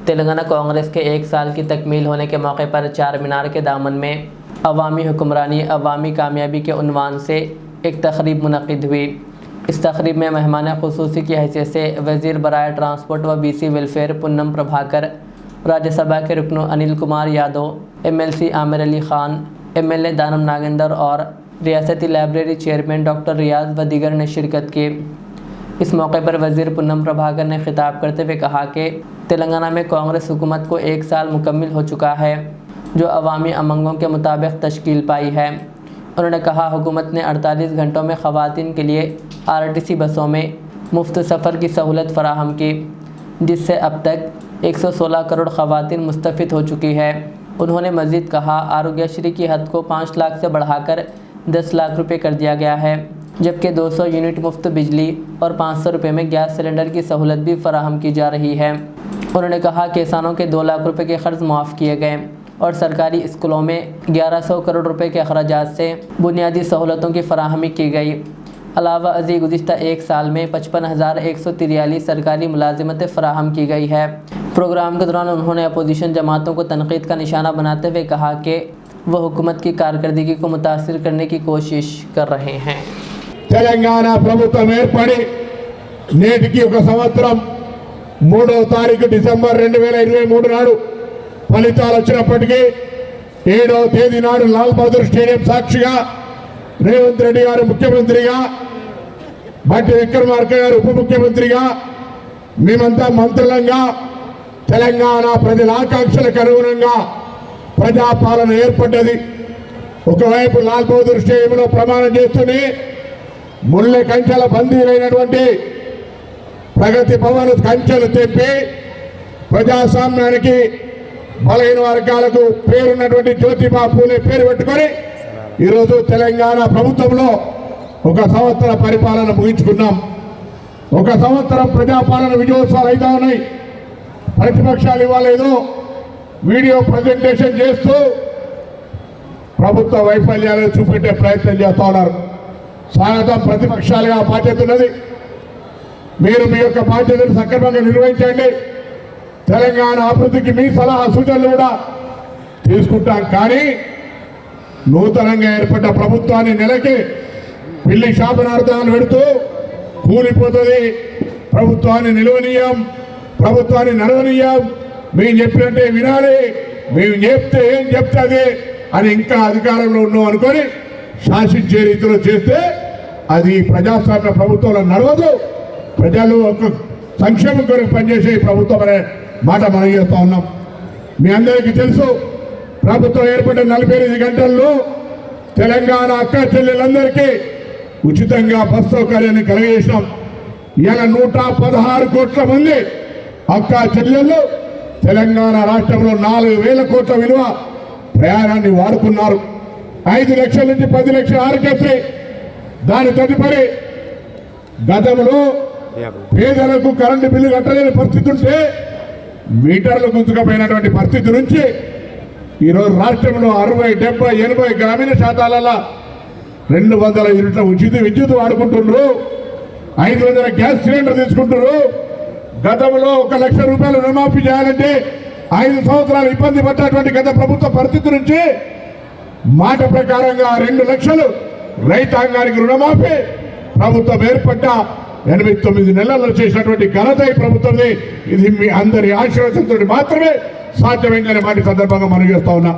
तेलंगाना कांग्रेस के 1 साल की तकमील होने के मौके पर चार मीनार के दामन में अवामी हुक्मरानी अवामी कामयाबी के उन्वान से एक तकरीब मुनक़िद हुई। इस तकरीब में मेहमान ख़ुसूसी की हैसियत से वज़ीर बराए ट्रांसपोर्ट व BC वेलफेयर पुन्नम प्रभाकर, राज्यसभा के रुकन अनिल कुमार यादव, MLC आमिर अली ख़ान, MLA दानम नागेंद्र और रियासती लाइब्रेरी चेयरमैन डॉक्टर रियाज व दीगर ने शिरकत की। इस मौके पर वज़ीर पुन्नम प्रभाकर ने खिताब करते हुए कहा कि तेलंगाना में कांग्रेस हुकूमत को 1 साल मुकम्मिल हो चुका है, जो अवामी अमंगों के मुताबिक तश्कील पाई है। उन्होंने कहा, हुकूमत ने 48 घंटों में ख़वातीन के लिए RTC बसों में मुफ्त सफ़र की सहूलत फ़राहम की, जिससे अब तक 116 करोड़ ख़वातीन मुस्तफ़िद हो चुकी है। उन्होंने मज़ीद कहा, आरोग्यश्री की हद को 5 लाख से बढ़ाकर 10 लाख रुपये कर दिया गया है, जबकि 200 यूनिट मुफ्त बिजली और 500 रुपये में गैस सिलेंडर की सहूलत भी फराहम की जा रही है। उन्होंने कहा, किसानों के 2 लाख रुपये के क़र्ज़ माफ़ किए गए और सरकारी स्कूलों में 1100 करोड़ रुपये के अखराजात से बुनियादी सहूलतों की फराहमी की गई। अलावा अज़ी गुज़िश्ता 1 साल में 55,143 सरकारी मुलाजिमतें फ़राहम की गई है। प्रोग्राम के दौरान उन्होंने अपोजिशन जमातों को तनक़ीद का निशाना बनाते हुए कहा कि वह हुकूमत की कारकर्दगी को मुतासिर करने की कोशिश कर रहे हैं। తెలంగాణ ప్రభుత్వం ఏర్పడి నేటికి 1 సంవత్సరం 3వ తారీఖు డిసెంబర్ 2023 నాడు ఫలితాలు వచ్చినప్పటికీ 7వ తేదీ నాడు లాల్ బహదూర్ స్టేడియం సాక్షిగా రేవంత్ రెడ్డి గారు ముఖ్యమంత్రిగా, బట్టి విక్రమార్క గారు ఉప ముఖ్యమంత్రిగా, మేమంతా మంత్రులంగా తెలంగాణ ప్రజల ఆకాంక్షలకు అనుగుణంగా ప్రజాపాలన ఏర్పడ్డది. ఒకవైపు లాల్ బహదూర్ స్టేడియంలో ప్రమాణం చేస్తూనే ముళ్ళ కంచెల బందీలైనటువంటి ప్రగతి భవన్ కంచెలు తెప్పి ప్రజాస్వామ్యానికి బలహీన వర్గాలకు పేరున్నటువంటి జ్యోతిబా పూలే పేరు పెట్టుకొని ఈరోజు తెలంగాణ ప్రభుత్వంలో 1 సంవత్సర పరిపాలన ముగించుకున్నాం. 1 సంవత్సరం ప్రజాపాలన విజయోత్సవాలు అయితే ఉన్నాయి. ప్రతిపక్షాలు ఇవ్వలేదు, వీడియో ప్రజెంటేషన్ చేస్తూ ప్రభుత్వ వైఫల్యాలను చూపెట్టే ప్రయత్నం చేస్తూ ఉన్నారు. స్వాగతం ప్రతిపక్షాలుగా బాధ్యత ఉన్నది. మీరు మీ యొక్క బాధ్యతను సక్రమంగా నిర్వహించండి. తెలంగాణ అభివృద్ధికి మీ సలహా సూచనలు కూడా తీసుకుంటాం. కానీ నూతనంగా ఏర్పడ్డ ప్రభుత్వాన్ని నెలకి పిల్లి శాపనార్థాలు పెడుతూ కూలిపోతుంది, ప్రభుత్వాన్ని నిలవనీయం, ప్రభుత్వాన్ని నడవనీయం, మేము చెప్పినట్టే వినాలి, మేము చెప్తే ఏం చెప్తుంది అని ఇంకా అధికారంలో ఉన్నాం అనుకొని శాసించే రీతిలో చేస్తే అది ప్రజాస్వామ్య ప్రభుత్వంలో నడవదు. ప్రజలు ఒక సంక్షేమం కొరకు పనిచేసే ప్రభుత్వం అనే మాట మనం చేస్తూ ఉన్నాం. మీ అందరికీ తెలుసు, ప్రభుత్వం ఏర్పడిన 48 గంటల్లో తెలంగాణ అక్క చెల్లెలందరికీ ఉచితంగా బస్ సౌకర్యాన్ని కలిగజేసినాం. ఇలా 116 కోట్ల మంది అక్క చెల్లెళ్ళు తెలంగాణ రాష్ట్రంలో 4,000 కోట్ల విలువ ప్రయాణాన్ని వాడుకున్నారు. 5 లక్షల నుంచి 10 లక్షల ఆరోగ్యశ్రీ. దాని తదుపరి గతంలో పేదలకు కరెంటు బిల్లు కట్టలేని పరిస్థితి ఉంటే మీటర్లు గుంజుకపోయినటువంటి పరిస్థితి నుంచి ఈరోజు రాష్ట్రంలో 60, 70, 80 గ్రామీణ శాతాలలో 200 యూనిట్ల ఉచిత విద్యుత్ వాడుకుంటున్నారు, 500 గ్యాస్ సిలిండర్ తీసుకుంటున్నారు. గతంలో 1 లక్ష రూపాయలు రుణమాఫీ చేయాలంటే 5 సంవత్సరాలు ఇబ్బంది పడ్డటువంటి గత ప్రభుత్వ పరిస్థితి నుంచి మాట ప్రకారంగా 2 లక్షలు రైతాంగానికి రుణమాఫీ ప్రభుత్వం ఏర్పడ్డ 89 నెలల్లో చేసినటువంటి ఘనత ఈ ప్రభుత్వంది. ఇది మీ అందరి ఆశీర్వాదంతో మాత్రమే సాధ్యమైందనే మాట సందర్భంగా మనం చేస్తా ఉన్నా.